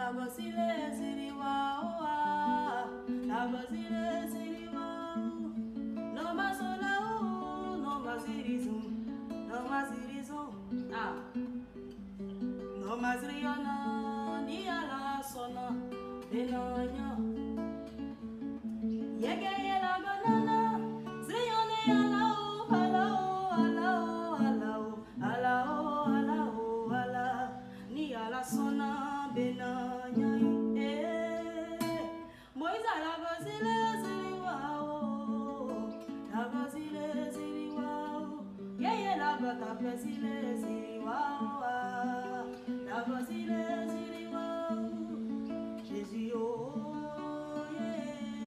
la basile siriwa la basile siriwa no masola no masirizo no masriona ni ala sona benanya yege la banana zrione ala ala ni ala sona benanya moiza la basile siriwa la bata pesile siriwa